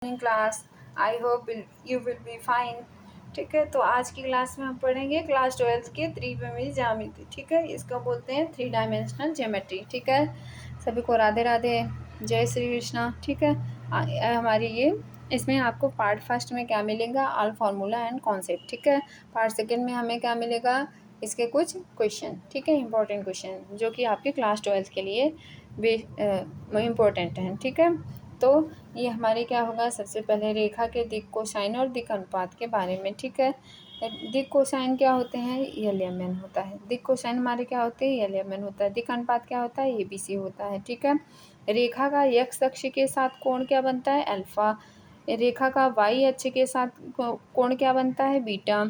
Class. I hope you will be fine. ठीक है, तो आज की क्लास में हम पढ़ेंगे क्लास 12th के त्रिविमीय ज्यामिति। ठीक है, इसको बोलते हैं 3 डायमेंशनल ज्योमेट्री। ठीक है, सभी को राधे राधे, जय श्री कृष्णा। ठीक है, हमारी ये इसमें आपको पार्ट फर्स्ट में क्या मिलेगा, ऑल फार्मूला एंड कॉन्सेप्ट। ठीक है, पार्ट सेकंड में हमें क्या मिलेगा, इसके कुछ क्वेश्चन। ठीक है, इंपॉर्टेंट क्वेश्चन जो कि आपके क्लास 12th के लिए इम्पोर्टेंट हैं। ठीक है, तो ये हमारे क्या होगा, सबसे पहले रेखा के दिक् कोसाइन और दिक् अनुपात के बारे में। ठीक है, दिक् कोसाइन क्या होते हैं, एल/एम/एन होता है। दिक् कोसाइन हमारे क्या होते हैं, एल/एम/एन होता है। दिक् अनुपात क्या होता है, ABC होता है। ठीक है, रेखा का x अक्ष के साथ कोण क्या बनता है, अल्फा। रेखा का y अक्ष के साथ कोण क्या बनता है, बीटा।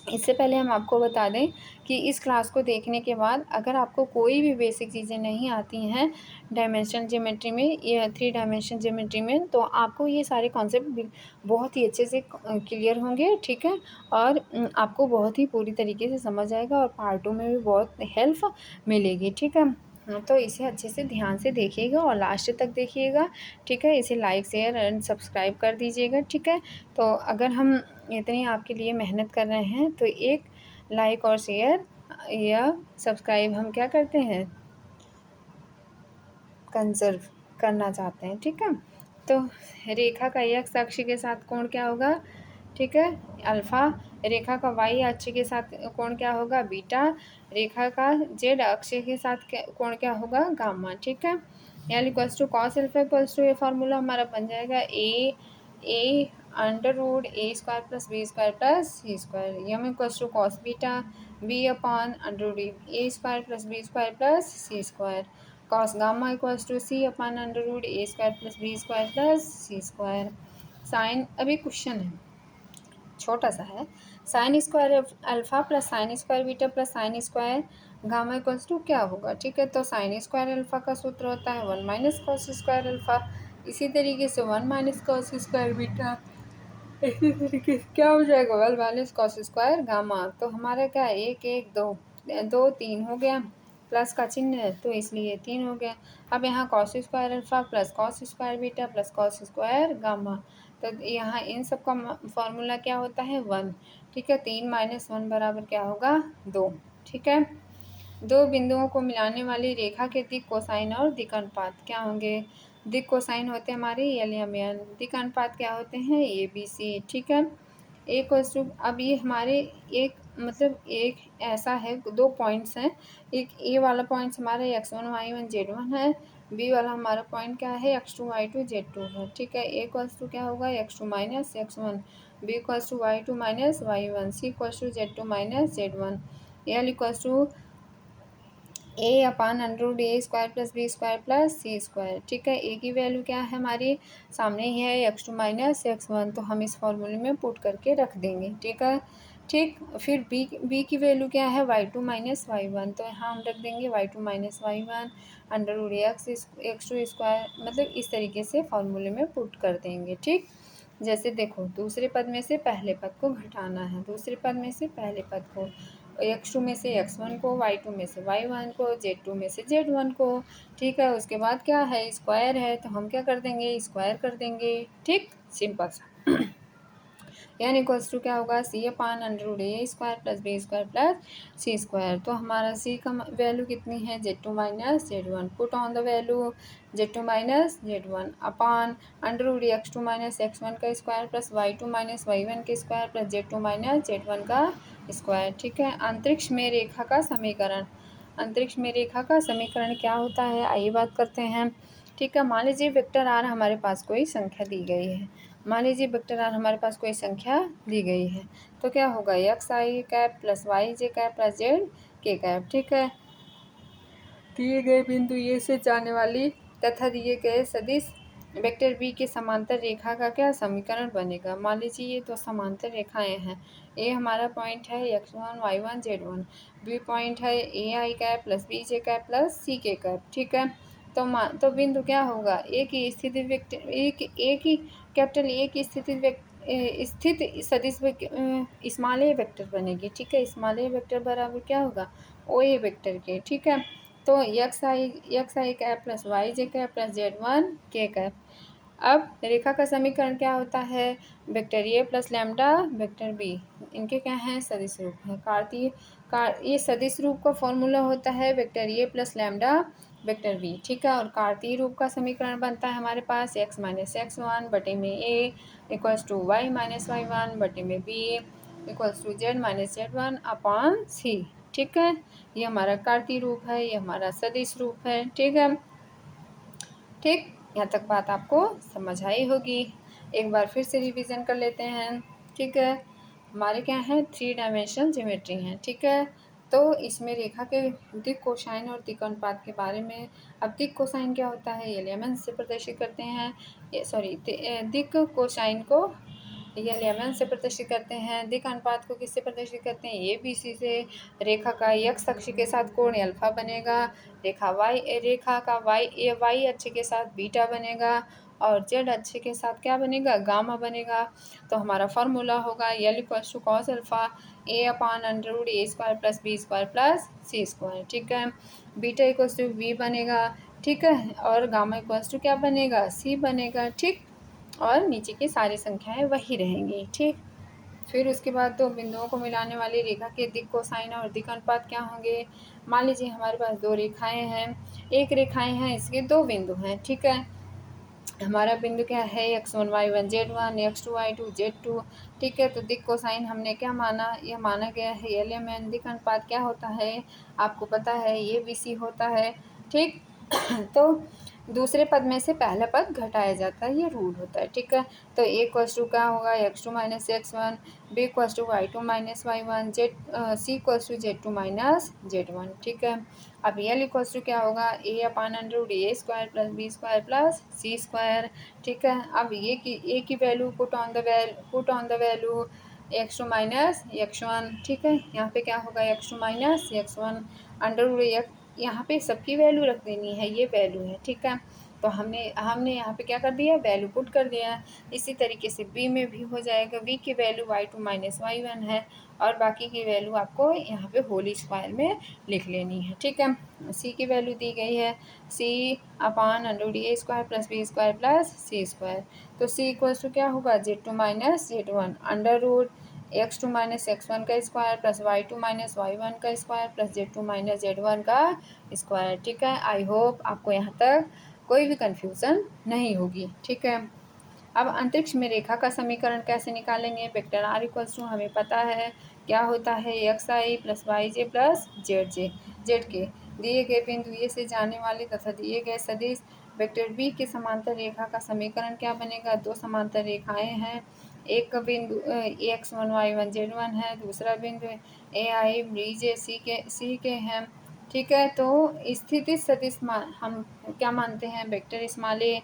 इससे पहले हम आपको बता दें कि इस क्लास को देखने के बाद अगर आपको कोई भी बेसिक चीज़ें नहीं आती हैं डायमेंशन ज्योमेट्री में या 3 डायमेंशन ज्योमेट्री में, तो आपको ये सारे कॉन्सेप्ट बहुत ही अच्छे से क्लियर होंगे। ठीक है, और आपको बहुत ही पूरी तरीके से समझ आएगा और पार्ट 2 में भी बहुत हेल्प मिलेगी। ठीक है, तो इसे अच्छे से ध्यान से देखिएगा और लास्ट तक देखिएगा। ठीक है, इसे लाइक शेयर एंड सब्सक्राइब कर दीजिएगा। ठीक है, तो अगर हम इतनी आपके लिए मेहनत कर रहे हैं तो एक लाइक और शेयर या सब्सक्राइब हम क्या करते हैं, कंजर्व करना चाहते हैं। ठीक है, तो रेखा का x अक्ष के साथ कोण क्या होगा, ठीक है, अल्फ़ा। रेखा का y अक्ष के साथ कोण क्या होगा, बीटा। रेखा का z अक्ष के साथ कोण क्या होगा, गामा। ठीक है, यानी equals to cos alpha equals to ये फार्मूला हमारा बन जाएगा a under root A square plus B square plus C square. M equals to cos beta b upon under root A square plus B square plus C square. Cos gamma equals to c upon under root A square plus B square plus C square. Sine, अभी question है छोटा सा है, sine square alpha plus sine square beta plus sine square gamma equals to क्या होगा। ठीक है, तो साइन स्क्वायर अल्फा का सूत्र होता है 1 माइनस कॉस स्क्वायर अल्फा। इसी तरीके से 1 माइनस कॉस स्क्वायर बीटा, इसी तरीके से क्या हो जाएगा, 1 माइनस कॉस स्क्वायर गामा। तो हमारा क्या है, 1 1 2 2 3 हो गया, प्लस का चिन्ह है तो इसलिए 3 हो गया। अब यहाँ cos square alpha plus cos square beta plus cos square gamma, तो यहाँ इन सब का फॉर्मूला क्या होता है, 1। ठीक है, 3 माइनस 1 बराबर क्या होगा, 2। ठीक है, दो बिंदुओं को मिलाने वाली रेखा के दिक् कोसाइन और दिक् अनुपात क्या होंगे, दिक् कोसाइन होते हैं हमारे एल/एम/एन, दिक् अनुपात क्या होते हैं, ABC। ठीक है, एक वस्तु, अब ये हमारे एक मतलब एक ऐसा है, 2 पॉइंट्स हैं। एक ए वाला पॉइंट्स हमारा x1 y1 z1 है, बी वाला हमारा पॉइंट क्या है, x2 y2 z2 है। ठीक है, एक वस्तु क्या होगा, x2 minus x1, B equals to y2 minus y1, C equals to z2 minus z1, L equals to A upon under root A square plus B square plus C square. ठीक है, ए की वैल्यू क्या है, हमारी सामने ही है, x2 minus x1, तो हम इस फॉर्मूले में पुट करके रख देंगे। ठीक है, ठीक, फिर बी की वैल्यू क्या है, y2 माइनस y1, तो यहाँ हम रख देंगे y2 minus y1 under root x2 square, मतलब इस तरीके से फॉर्मूले में पुट कर देंगे। ठीक, जैसे देखो, दूसरे पद में से पहले पद को घटाना है, दूसरे पद में से पहले पद को, x2 में से x1 को, y2 में से y1 को, z2 में से z1 को। ठीक है, उसके बाद क्या है, स्क्वायर है तो हम क्या कर देंगे, स्क्वायर कर देंगे। ठीक, सिंपल सा। एन इक्वल्स टू क्या होगा, सी अपान अंडर रूट ए square plus B square plus सी स्क्वायर। तो हमारा सी का वैल्यू कितनी है, z2 minus z1, put on the value z2 minus z1 upon under root x2 minus x1 का square plus y2 minus y1 के square plus z2 minus z1 का square. ठीक है, अंतरिक्ष में रेखा का समीकरण, अंतरिक्ष में रेखा का समीकरण क्या होता है, आइए बात करते हैं। ठीक है, मान लीजिए वेक्टर आर हमारे पास कोई संख्या दी गई है, मान लीजिए वेक्टर आर हमारे पास कोई संख्या दी गई है, तो क्या होगा, एक्स आई कैप प्लस वाई जे कैप प्लस जेड के कैप। ठीक है, दिए गए बिंदु ए से जाने वाली तथा दिए गए सदिश वेक्टर बी के समांतर रेखा का क्या समीकरण बनेगा। मान लीजिए ये तो समांतर रेखाएं हैं, ए हमारा पॉइंट है x1 y1 z1, b point है a i cap plus b j cap plus c k cap. ठीक है, तो बिंदु क्या होगा, एक ही स्थिति वेक्टर, एक ही कैपिटल ए की स्थित सदिश स्मॉल ए वेक्टर बनेगी। ठीक है, स्मॉल ए वेक्टर बराबर क्या होगा, ओ ए वेक्टर के। ठीक है, तो एक्स आई कैप प्लस वाई जे कैप प्लस z1 के कैप, अब रेखा का समीकरण क्या होता है, वेक्टर ए प्लस लैम्डा वेक्टर बी, इनके क्या हैं, सदिश रूप हैं। ये सदिश रूप का फॉर्मूला होता है वेक्टर ए प्लस लैम्डा वेक्टर बी, ठीक है। और कार्तीय रूप का समीकरण बनता है हमारे पास x माइनस एक्स वन बटे में a equals to Y minus Y one बटे में b equals to Z minus Z one upon c, ठीक है। ये हमारा कार्तीय रूप है, ये हमारा सदिश रूप है, ठीक है। ठीक, यहाँ तक बात आपको समझ आई होगी। एक बार फिर से रिवीजन कर लेते हैं, ठीक है। हमारे क्या है, 3 डायमेंशनल ज्योमेट्री हैं, ठीक है। तो इसमें रेखा के दिक् कोसाइन और दिक् अनुपात के बारे में। अब दिक् कोसाइन क्या होता है, ये एलिमेंट से प्रदर्शित करते हैं, दिक् कोसाइन को ये एलिमेंट से प्रदर्शित करते हैं। दिक् अनुपात को किससे प्रदर्शित करते हैं, ए बी सी से। रेखा का x अक्ष के साथ कोण अल्फा बनेगा, रेखा का वाई अक्ष के साथ बीटा बनेगा, और जेड अक्ष के साथ क्या बनेगा, गामा बनेगा। तो हमारा फॉर्मूला होगा L equals to cos alpha A upon under root A square plus B square plus C square, ठीक है। बीटा इक्वल्स टू वी बनेगा, ठीक है। और गामा इक्वल्स टू क्या बनेगा, सी बनेगा, ठीक। और नीचे की सारी संख्याएं वही रहेंगी, ठीक। फिर उसके बाद दो बिंदुओं को मिलाने वाली रेखा के दिक् कोसाइन और दिक् अनुपात क्या होंगे। मान लीजिए हमारे पास दो रेखाएं हैं, एक रेखाएं हैं, इसके दो बिंदु हैं, ठीक है। हमारा बिंदु क्या है, x1 y1 z1 x2 y2 z2, ठीक है। तो दिक् कोसाइन हमने क्या माना, यह माना गया है एलिमेंट। दिक् अनुपात क्या होता है, आपको पता है, ये बी सी होता है, ठीक। तो दूसरे पद में से पहला पद घटाया जाता है, ये रूल होता है, ठीक है। तो ए इक्वल्स टू क्या होगा, x2 minus x1, B equals to y2 minus y1, C equals to z2 minus z1, ठीक है। अब एल इक्वल्स टू क्या होगा, a upon under root A square plus B square plus C square, ठीक है। अब ए की value put on the value x2 minus x1, ठीक है। यहाँ पे क्या होगा, x2 minus x1 under root, यहाँ पे सबकी वैल्यू रख देनी है, ये वैल्यू है, ठीक है। तो हमने यहाँ पे क्या कर दिया, वैल्यू पुट कर दिया। इसी तरीके से बी में भी हो जाएगा, बी की वैल्यू y2 माइनस y1 है, और बाकी की वैल्यू आपको यहाँ पे होल स्क्वायर में लिख लेनी है, ठीक है। सी की वैल्यू दी गई है, सी अपान अंडर रूट ए square plus B square plus सी स्क्वायर। तो सी इक्वल्स टू क्या होगा, z2 minus z1 under root x2 minus x1 का square plus y2 minus y1 का square plus z2 minus z1 का square, ठीक है। I hope आपको यहाँ तक कोई भी कन्फ्यूज़न नहीं होगी, ठीक है। अब अंतरिक्ष में रेखा का समीकरण कैसे निकालेंगे, वेक्टर आर इक्वल्स टू हमें पता है क्या होता है, x I plus Y J plus Z के दिए गए बिंदु ए से जाने वाले तथा दिए गए सदिश वेक्टर बी के समांतर रेखा का समीकरण क्या बनेगा। दो समांतर रेखाएं हैं, एक बिंदु x1 y1 z1 है, दूसरा बिंदु ए आई बी जे सी के हैं, ठीक है। तो स्थिति सदिश हम क्या मानते हैं, vector small A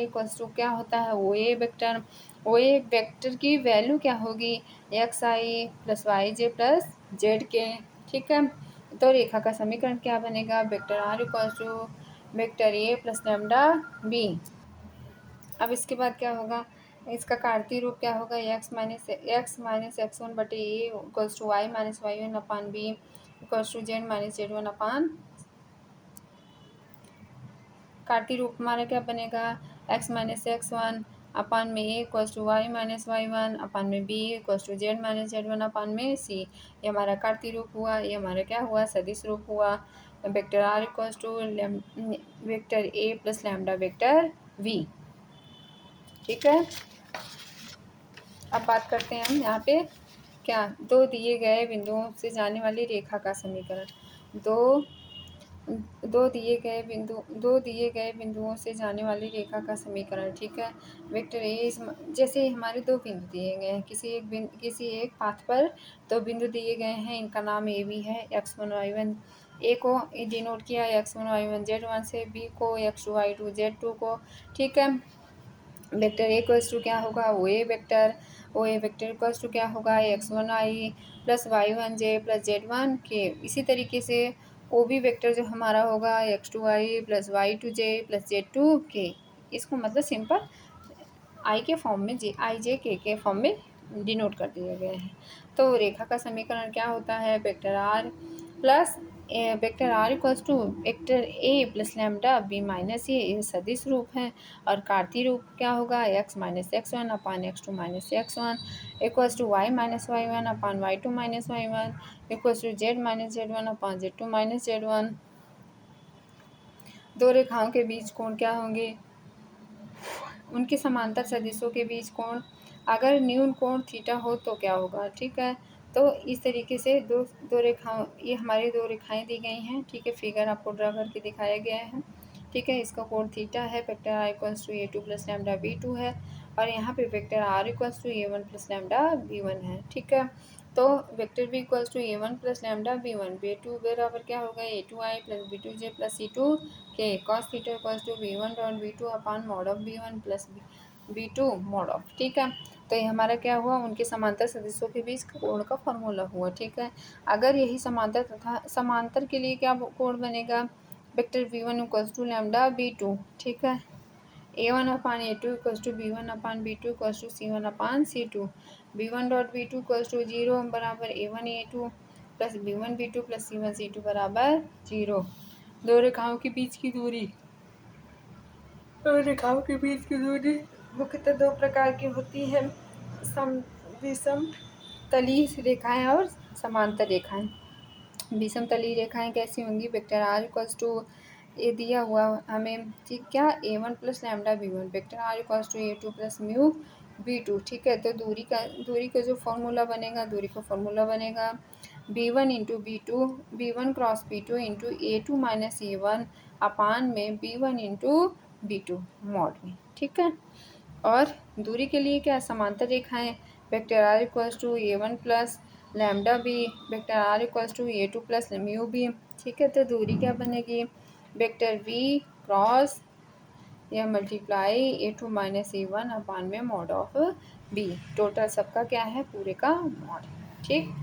equals to क्या होता है, ओ ए वेक्टर की वैल्यू क्या होगी, X I plus Y J plus Z K, ठीक है। तो रेखा का समीकरण क्या बनेगा, vector are equals to vector A plus lambda B. अब इसके बाद क्या होगा, इसका कार्तीय रूप क्या होगा, एक्स माइनस एक्स वन बटे a equals to Y minus Y one upon b equals to Z minus Z one upon. कार्तीय रूप हमारा क्या बनेगा, x minus x one upon में a equals to Y minus Y one upon में b equals to Z minus Z one upon में c. ये हमारा कार्तीय रूप हुआ, ये हमारा क्या हुआ, सदिश रूप हुआ। Vector are equals to vector A plus lambda vector V, ठीक है। अब बात करते हैं हम यहाँ पे क्या, दो दिए गए बिंदुओं से जाने वाली रेखा का समीकरण। दो दिए गए बिंदुओं से जाने वाली रेखा का समीकरण, ठीक है। वेक्टर ए जैसे हमारे दो बिंदु दिए गए हैं, किसी एक पाथ पर दो बिंदु दिए गए हैं, इनका नाम ए बी है। x1 y1 ए को डिनोट किया x1 y1 z1 से, बी को x2 y2 z2 को, ठीक है। वेक्टर ए इक्वल्स टू क्या होगा, ओ ए वेक्टर इक्वल्स टू क्या होगा, x1 आई प्लस y1 जे प्लस z1 के। इसी तरीके से ओ बी वेक्टर जो हमारा होगा x2 आई प्लस y2 जे प्लस z2 के। इसको मतलब सिंपल आई के फॉर्म में आई जे के फॉर्म में डिनोट कर दिए गए हैं। तो रेखा का समीकरण क्या होता है, vector R plus vector are equals to vector A plus lambda B minus ये सदिश रूप हैं। और कार्तीय रूप क्या होगा, x minus x one upon X two minus x one equals to Y minus Y one upon Y two minus Y one equals to Z minus Z one upon Z two minus Z one. दो रेखाओं के बीच कोण क्या होंगे, उनके समांतर सदिशों के बीच कोण, अगर न्यून कोण थीटा हो तो क्या होगा। ठीक है, तो इस तरीके से दो दो रेखाओं, ये हमारी दो रेखाएं दी गई हैं। ठीक है, फिगर आपको ड्रा करके दिखाया गया है। ठीक है, इसका कोण थीटा है, vector are equals to A two plus lambda b two है, और यहाँ पे vector are equals to A one plus lambda b one है। ठीक है, तो vector b equals to A one plus lambda b one, b two बराबर क्या होगा, a two i plus B two j plus c two k cos theta equals to b one dot b two upon mod of B one plus B two mod of. ठीक है, तो ये हमारा क्या हुआ, उनके समांतर सदिशों के बीच कोण का फॉर्मूला हुआ। ठीक है, अगर यही समांतर तथा समांतर के लिए क्या कोण बनेगा, vector b one equals to lambda b two. ठीक है, a one upon a two equals to b one upon b two equals to c one upon c two, b one dot b two equals to zero बराबर a one a two plus b one b two plus c one c two बराबर जीरो। दो रेखाओं के बीच की दूरी, दो रेखाओं के बीच की दूरी मुख्यतः दो प्रकार की होती है, विषम तली रेखाएं और समांतर रेखाएं। विषम तली रेखाएं कैसी होंगी, वेक्टर आर इक्वल्स टू ये दिया हुआ हमें, ठीक क्या, a one plus lambda b one, vector are equals to A two plus mu b two. ठीक है, तो दूरी का जो फॉर्मूला बनेगा, दूरी का फॉर्मूला बनेगा b one into b two, b one cross b two into a two minus A one upon में b one into b two mod में। ठीक है, और दूरी के लिए क्या, समांतर रेखाएं, vector are equals to A one plus lambda B, vector are equals to A two plus mu B. ठीक है, तो दूरी क्या बनेगी, वेक्टर वी क्रॉस या multiply A two minus A one upon में मॉड ऑफ बी, टोटल सबका क्या है, पूरे का मॉड। ठीक,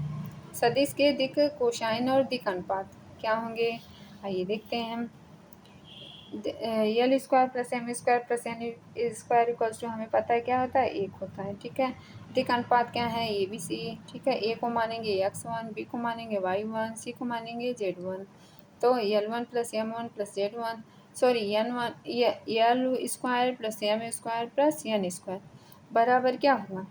सदिश के दिक कोसाइन और दिक अनुपात क्या होंगे, आइए देखते हैं हम। L square plus M square plus N square equals to, हमें पता है क्या होता है, एक होता है। ठीक है, दिक अनुपात क्या है, ए बी सी। ठीक है, ए को मानेंगे एक्स वन, बी को मानेंगे वाई वन, सी को मानेंगे जेड वन। तो l one plus m one plus z one, sorry n one l square plus M square plus N square बराबर क्या हुआ,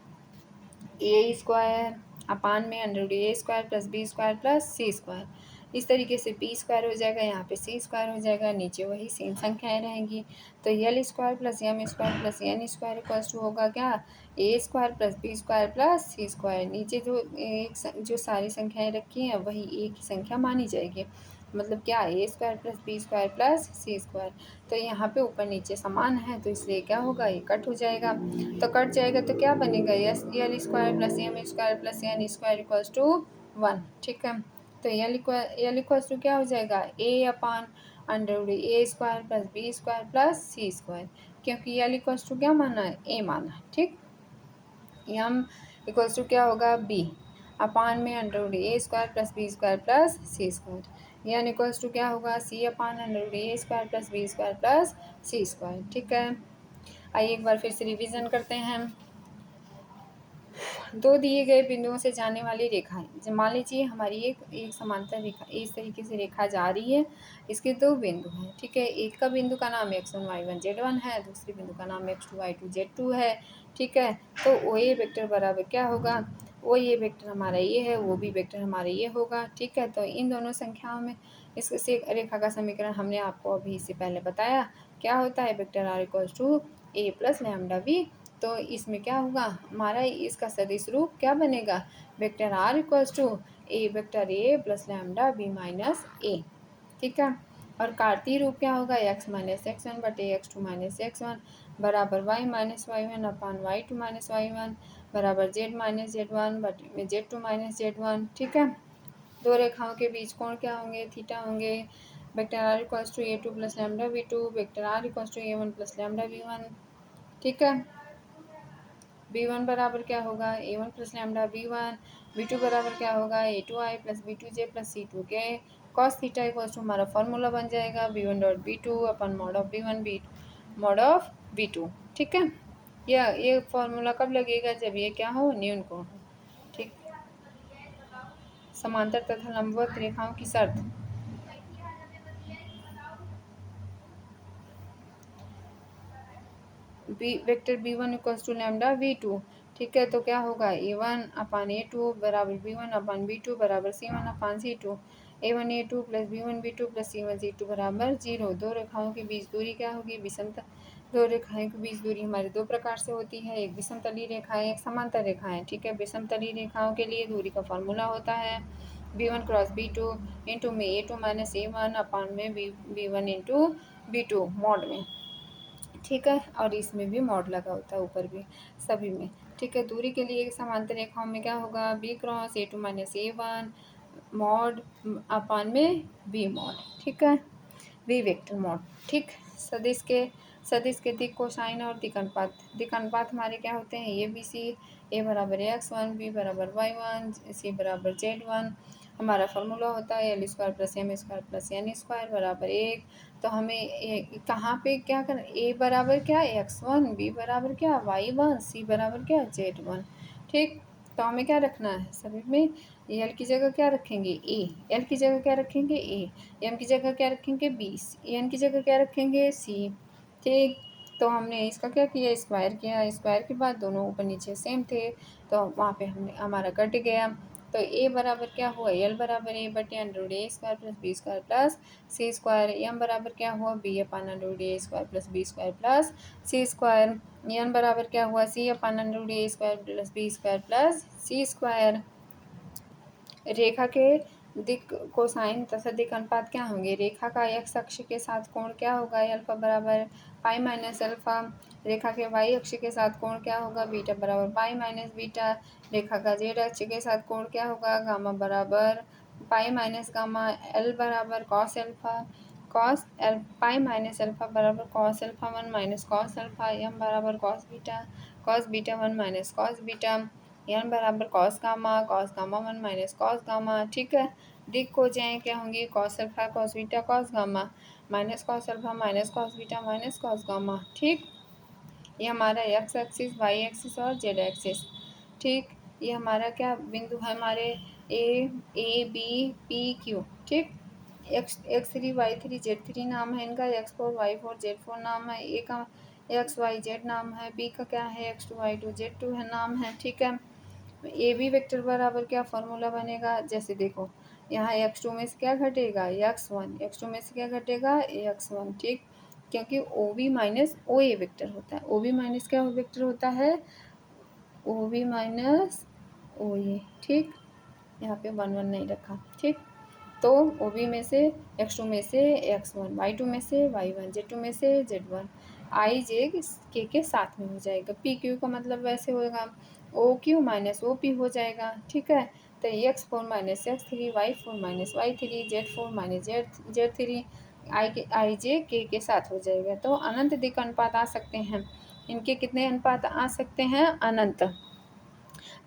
ए स्क्वायर अपान में अंडर ए square plus B square plus सी square. इस तरीके से B square हो जाएगा, यहाँ पे सी स्क्वायर हो जाएगा, नीचे वही सेम संख्याएं रहेंगी। तो l square plus M square plus N square equals to होगा क्या, a square plus B square plus C square. नीचे जो सारी संख्याएं रखी हैं वही एक ही संख्या मानी जाएगी, मतलब क्या, a square plus B square plus C square. तो यहाँ पे ऊपर नीचे समान है, तो इसलिए क्या होगा, ये कट हो जाएगा। तो कट जाएगा तो क्या बनेगा, l square plus M square plus N square equals to one. ठीक है, तो यल इक्वल्स टू क्या हो जाएगा, a upon under A square plus B square plus C square, क्योंकि यल इक्वल्स टू क्या माना है, ए माना है। ठीक, एम इक्वल्स टू क्या होगा, बी अपान में under A square plus B square plus C square. N equals to क्या होगा, सी अपान अंडर ए square plus B square plus सी स्क्वायर। ठीक है, आइए एक बार फिर से रिवीजन करते हैं। दो दिए गए बिंदुओं से जाने वाली रेखाएं, मान लीजिए हमारी एक समांतर रेखा इस तरीके से रेखा जा रही है, इसके दो बिंदु हैं। ठीक है, एक का बिंदु का नाम x1 y1 z1 है, दूसरे बिंदु का नाम x2 y2 z2 है। ठीक है, तो ओ ए वेक्टर बराबर क्या होगा, वो ये वेक्टर हमारा ये है, वो भी वेक्टर हमारा ये होगा। ठीक है, तो इन दोनों संख्याओं में इस रेखा का समीकरण हमने आपको अभी इससे पहले बताया क्या होता है, vector are equals to A plus lambda B. तो इसमें क्या होगा, हमारा इसका सदिश रूप क्या बनेगा, vector are equals to a vector A plus lambda B minus a. ठीक है, और कार्तीय रूप क्या होगा, एक्स माइनस एक्स वन बटे x two minus x one बराबर y minus Y one upon Y two minus Y one बराबर जेड माइनस जेड वन बटे z two minus Z one. ठीक है, दो रेखाओं के बीच कोण क्या होंगे, थीटा होंगे। Vector are equals to A two plus lambda b two, vector are equals to A one plus lambda b one. ठीक है, बी वन बराबर क्या होगा, a one plus lambda b one, b two बराबर क्या होगा, a two i plus B two j plus c two k cos theta equals to हमारा formula बन जाएगा b one dot b two upon mod of B one B mod of B two. ठीक है, ये formula कब लगेगा, जब ये क्या हो, न्यून कोण हो। ठीक, समांतर तथा लंबवत रेखाओं की शर्त, B vector B1 equals to lambda V2, ठीक है। तो क्या होगा A1 अपान A2 बराबर B1 अपान B2 बराबर C1 अपान C2, A1 A2 plus B1 B2 plus C1 C2 बराबर 0। दो रेखाओं के बीच दूरी क्या होगी विषमता, दो रेखाओं के बीच दूरी हमारे दो प्रकार से होती है, एक विषमतली रेखाएं, एक समांतर रेखाएं, ठीक है। विषमतली रेखाओं के लिए दूरी का फॉर्मूला होता है B1 क्रॉस B2 इंटू में A2 माइनस A1 अपान में B1 इंटू B2 मॉड में, ठीक है। और इसमें भी मॉड लगा होता है ऊपर भी सभी में, ठीक है। दूरी के लिए समांतर रेखाओं में क्या होगा B cross A2 minus A1 mod upon में B मॉड, ठीक है। V वेक्टर मॉड, ठीक। सदिश के दिक कोसाइन और दिक अनुपात, दिक अनुपात हमारे क्या होते हैं ए बी सी, ए बराबर x1 बी बराबर y1 सी बराबर z1। हमारा फॉर्मूला होता है L square plus M square plus N square बराबर 1। तो हमें कहाँ पे क्या करना, ए बराबर क्या x1 बी बराबर क्या y1 सी बराबर क्या z1, ठीक। तो हमें क्या रखना है सभी में, एल की जगह क्या रखेंगे ए, एल की जगह क्या रखेंगे ए, एम की जगह क्या रखेंगे बी, एन की जगह क्या रखेंगे सी, ठीक। तो हमने इसका क्या किया स्क्वायर किया, स्क्वायर के बाद दोनों ऊपर नीचे सेम थे तो वहाँ पे हमने हमारा कट गया। तो ए बराबर क्या हुआ एल बराबर ए बटे अंडर ए square plus B square plus सी स्क्वायर, एम बराबर क्या हुआ बी अपान अंडर ए square plus B square plus सी स्क्वायर, एन बराबर क्या हुआ सी अपान अंडर ए square plus B square plus सी स्क्वायर। रेखा के दिक कोसाइन तथा दिक अनुपात क्या होंगे, रेखा का एक्स अक्ष के साथ कोण क्या होगा अल्फा बराबर पाई माइनस अल्फा, रेखा के वाई अक्ष के साथ कोण क्या होगा बीटा बराबर पाई माइनस बीटा, रेखा का जेड अक्ष के साथ कोण क्या होगा गामा बराबर पाई माइनस गामा, एल बराबर cos alpha cos L pi minus alpha बराबर cos alpha 1 minus cos alpha, M बराबर cos beta 1 minus cos beta, N बराबर cos gamma 1 minus cos gamma, ठीक है। दिक को जाए क्या होंगे cos alpha cos beta cos gamma minus cos alpha minus cos beta minus cos gamma, ठीक। ये हमारा एक्स एक्सिस वाई एक्सिस और जेड एक्सिस, ठीक। ये हमारा क्या बिंदु है हमारे ए बी पी क्यू, ठीक। एक्स3 वाई3 जेड3 नाम है इनका, x4 y4 z4 नाम है, ए का एक्स वाई जेड नाम है, बी का क्या है x2 y2 z2 है नाम है, ठीक है। ए बी वेक्टर बराबर क्या फॉर्मूला बनेगा, जैसे देखो यहाँ x2 में से क्या घटेगा x1, x2 में से क्या घटेगा x1, ठीक। क्योंकि ओ बी माइनस ओ ए वेक्टर होता है, ओ बी माइनस क्या वेक्टर होता है ओ बी माइनस ओ ए, ठीक। यहाँ पे 1 1 नहीं रखा, ठीक। तो ओ बी में से x2 में से x1, y2 में से y1, z2 में से z1, आई जे के साथ में हो जाएगा, पी क्यू का मतलब वैसे होगा O Q minus O P हो जाएगा, ठीक है। तो x4 minus x3 y4 minus y3 z4 minus z3 i j k साथ हो जाएगा। तो अनंत दिक अनुपात आ सकते हैं, इनके कितने अनुपात आ सकते हैं अनंत।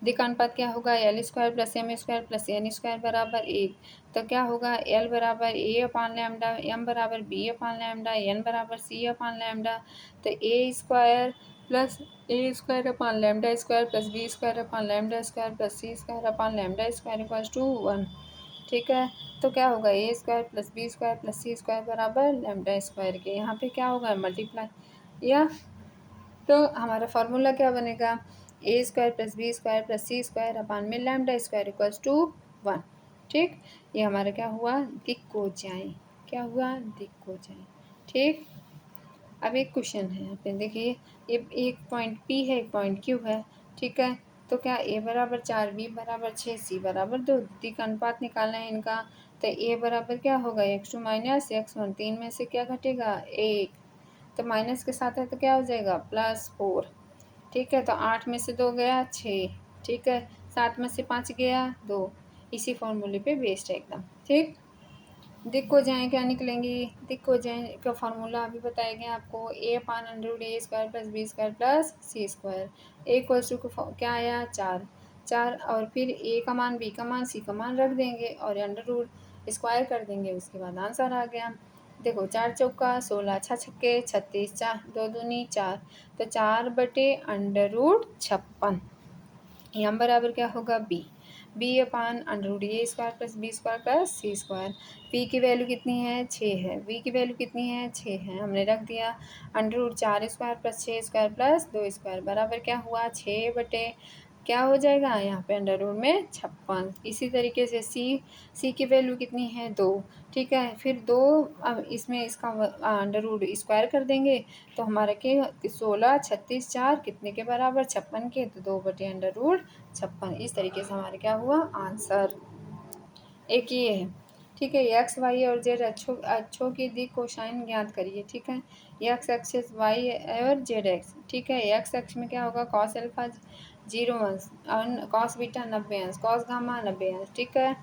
दिक अनुपात क्या होगा L square plus M square plus N square बराबर 1। तो क्या होगा एल बराबर ए अपान लैम्डा, एम बराबर बी अपान लैम्डा, एन बराबर सी अपान लैम्डा। तो A square plus A square upon lambda square plus B square upon lambda square plus C square upon lambda square equals to 1, ठीक है। तो क्या होगा A square plus B square plus C square बराबर lambda square के, यहाँ पे क्या होगा मल्टीप्लाई या, तो हमारा फार्मूला क्या बनेगा A square plus B square plus C square upon में लैम्डा स्क्वायर इक्वल्स टू 1, ठीक। ये हमारा क्या हुआ दिक को जाए, क्या हुआ दिक को जाए, ठीक। अब एक क्वेश्चन है यहाँ पे देखिए, ये एक पॉइंट पी है एक पॉइंट क्यू है, ठीक है। तो क्या ए बराबर 4 बी बराबर 6 सी बराबर 2, दिक अनुपात निकालना है इनका। तो ए बराबर क्या होगा x2 माइनस x1, 3 में से क्या घटेगा 1, तो माइनस के साथ है तो क्या हो जाएगा +4, ठीक है। तो 8 में से 2 गया 6, ठीक है। 7 में से 5 गया 2, इसी फॉर्मूले पे बेस्ड है एकदम, ठीक। दिक को जाए क्या निकलेंगी, दिक को जाए का फार्मूला अभी बताया गया आपको A upon under A square plus B square plus C square, A equals to क्या आया 4 4, और फिर ए का मान बी का मान सी का मान रख देंगे और अंडर रूट स्क्वायर कर देंगे, उसके बाद आंसर आ गया। देखो 4 चौका 16, 6 छक्के 36, 4 2 दूनी 4, तो 4 बटे अंडर रूट 56, यहाँ बराबर क्या होगा B. B upon under root ए square plus B square plus सी स्क्वायर। पी की वैल्यू कितनी है 6 है, वी की वैल्यू कितनी है 6 है, हमने रख दिया under root 4 square plus 6 square plus 2 square बराबर क्या हुआ 6 बटे क्या हो जाएगा यहाँ पे अंडर रूट में 56। इसी तरीके से सी की वैल्यू कितनी है 2, ठीक है। फिर 2 अब इसमें इसका अंडर रूट स्क्वायर कर देंगे तो हमारा के 16 36 4 कितने के बराबर 56 के, तो 2 बटे अंडर रूट 56। इस तरीके से हमारा क्या हुआ आंसर। एक ये है, ठीक है। एक्स वाई और जेड अक्षों की दिक कोसाइन ज्ञात करिए, ठीक है। एक्स एक्सिस वाई और जेड एक्स, ठीक है। एक्स अक्ष में क्या होगा कॉस अल्फा 0 अंश और कॉस बीटा 90 अंश, कॉस गामा 90 अंश, ठीक है।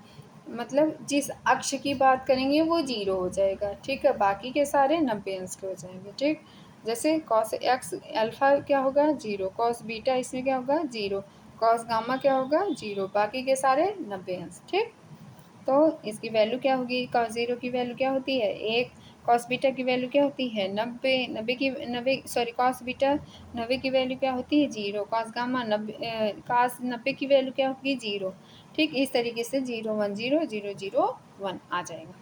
मतलब जिस अक्ष की बात करेंगे वो 0 हो जाएगा, ठीक है। बाकी के सारे 90 अंश के हो जाएंगे, ठीक। जैसे कॉस एक्स अल्फा क्या होगा 0, कॉस बीटा इसमें क्या होगा 0, कॉस गामा क्या होगा 0, बाकी के सारे 90 अंश, ठीक। तो इसकी वैल्यू क्या होगी कॉस 0 की वैल्यू क्या होती है 1, कॉस बीटा की वैल्यू क्या होती है 90, 90 सॉरी कॉस बीटा 90 की वैल्यू क्या होती है 0, कॉस गामा 90 कॉस 90 की वैल्यू क्या होगी 0, ठीक। इस तरीके से 0 1 0 0 0 1 आ जाएगा,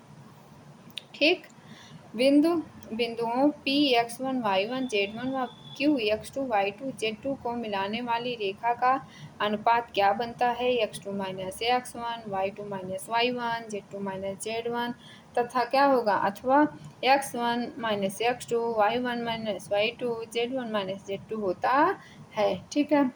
ठीक। बिंदुओं P x1 y1 z1 व Q x2 y2 z2 को मिलाने वाली रेखा का अनुपात क्या बनता है x2 minus x1 y2 minus y1 z2 minus z1 तथा क्या होगा अथवा x1 minus x2 y1 minus y2 z1 minus z2 होता है, ठीक है।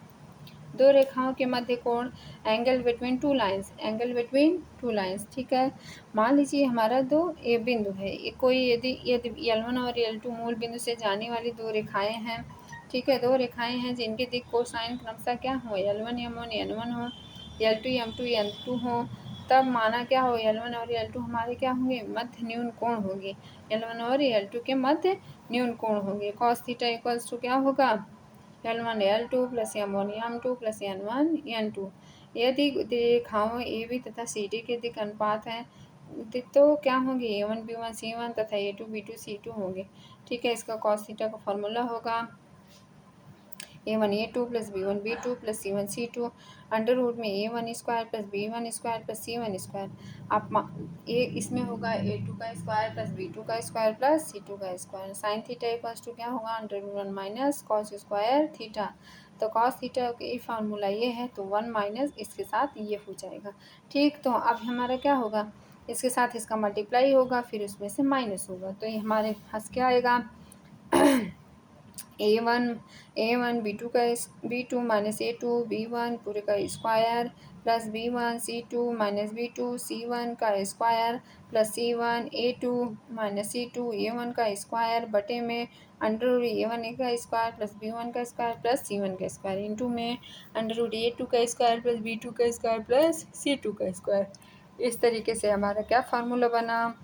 दो रेखाओं के मध्य कोण angle between two lines, angle between two lines, ठीक है। मान लीजिए हमारा दो ए बिंदु है, कोई यदि यदि L1 और L2 मूल बिंदु से जाने वाली दो रेखाएं हैं, ठीक है। दो रेखाएं हैं जिनके दिक् कोसाइन क्रमशः क्या हो L1 M1 N1 हो, L2 M2 N2 हो, तब माना क्या हो L1 और L2 हमारे क्या होंगे मध्य न्यून कोण होंगे, L1 और L2 के मध्य न्यून कोण होंगे। कॉस थीटा इक्वल्स टू क्या होगा L1 L2 plus M1 M2 plus N1 N2। यदि रेखाओं AB तथा CD के दिक् अनुपात हैं तो क्या होंगे A1 B1 C1 तथा A2 B2 C2 होंगे, ठीक है। इसका कॉस थीटा का फॉर्मूला होगा A1 A2 plus B1 B2 plus C1 C2 under root में A1 square plus B1 square plus C1 square. आप इसमें होगा A2 का स्क्वायर प्लस B2 का स्क्वायर प्लस C2 का square. Sine theta equals to क्या होगा under root 1 minus cos square theta. तो कॉस थीटा का फार्मूला ये है तो 1 माइनस इसके साथ ये हो जाएगा, ठीक। तो अब हमारा क्या होगा इसके साथ इसका मल्टीप्लाई होगा फिर उसमें से माइनस होगा, तो ये हमारे पास क्या आएगा A1 B2 minus A2 B1 पूरे का square plus B1 C2 minus B2 C1 का square plus C1 A2 minus C2 A1 का स्क्वायर बटे में अंडर रूट A1 का स्क्वायर प्लस B1 का स्क्वायर प्लस C1 का स्क्वायर इंटू में अंडर रूट A2 का स्क्वायर प्लस B2 का स्क्वायर प्लस C2 का स्क्वायर। इस तरीके से हमारा क्या फार्मूला बना,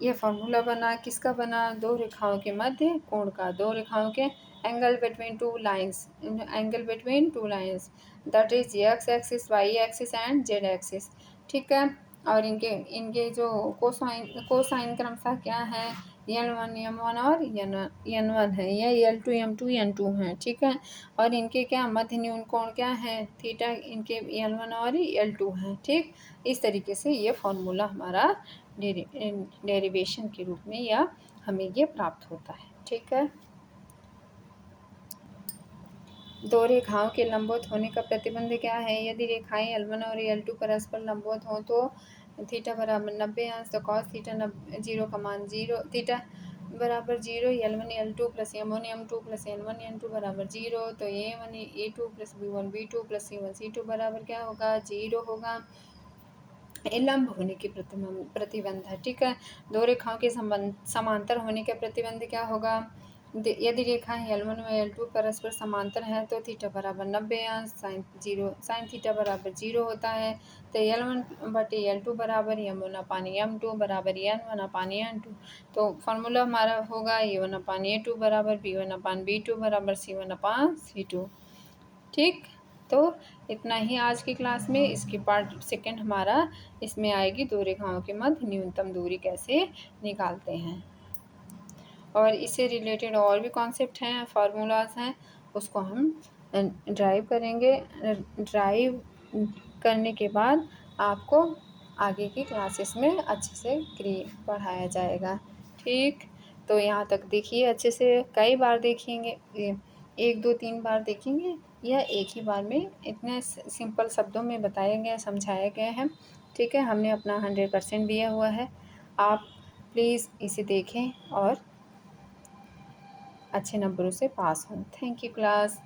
ये फार्मूला बना किसका बना दो रेखाओं के मध्य कोण का, दो रेखाओं के angle between two lines, angle between two lines that is x axis Y axis and z axis, ठीक है। और इनके जो कोसाइन क्रमशः क्या है L1 M1 और N1 है, या L2 M2 N2 है, ठीक है। और इनके क्या मध्य न्यून कोण क्या है थीटा, इनके L1 और L2 है, ठीक। इस तरीके से ये फॉर्मूला हमारा डेरिवेशन के रूप में या हमें ये प्राप्त होता है, ठीक है। दो रेखाओं के लंबवत होने का प्रतिबंध क्या है, यदि रेखाएं L1 और L2 परस्पर लंबवत हों तो थीटा बराबर 90 अंश, तो कॉस थीटा 0 का मान 0 थीटा बराबर 0, L1 L2 plus M1 M2 plus N1 N2 बराबर 0, तो A1 A2 plus B1 B2 plus C1 C2 बराबर क्या होगा 0 होगा। लंब होने के प्रतिबंध है, ठीक है। दो रेखाओं के समांतर होने का प्रतिबंध क्या होगा, यदि रेखाएं L1 व L2 परस्पर समांतर हैं तो थीटा बराबर 90 अंश साइन थीटा बराबर 0 होता है, तो L1 बटे L2 बराबर M1 अपान M2 बराबर N1 अपान N2। तो फार्मूला हमारा होगा A1 अपान A2 बराबर B1 अपान B2 बराबर C1 अपान C2, ठीक। तो इतना ही आज की क्लास में। इसकी पार्ट सेकंड हमारा इसमें आएगी दो रेखाओं के मध्य न्यूनतम दूरी कैसे निकालते हैं, और इससे रिलेटेड और भी कॉन्सेप्ट हैं फार्मूलाज हैं उसको हम ड्राइव करने के बाद आपको आगे की क्लासेस में अच्छे से पढ़ाया जाएगा। ठीक, तो यहाँ तक देखिए अच्छे से, कई बार देखेंगे, 1 2 3 बार देखेंगे या एक ही बार में इतने सिंपल शब्दों में बताए गए, समझाए गए हैं। ठीक है, हमने अपना 100% दिया हुआ है। आप प्लीज़ इसे देखें और अच्छे नंबरों से पास हों। Thank you class.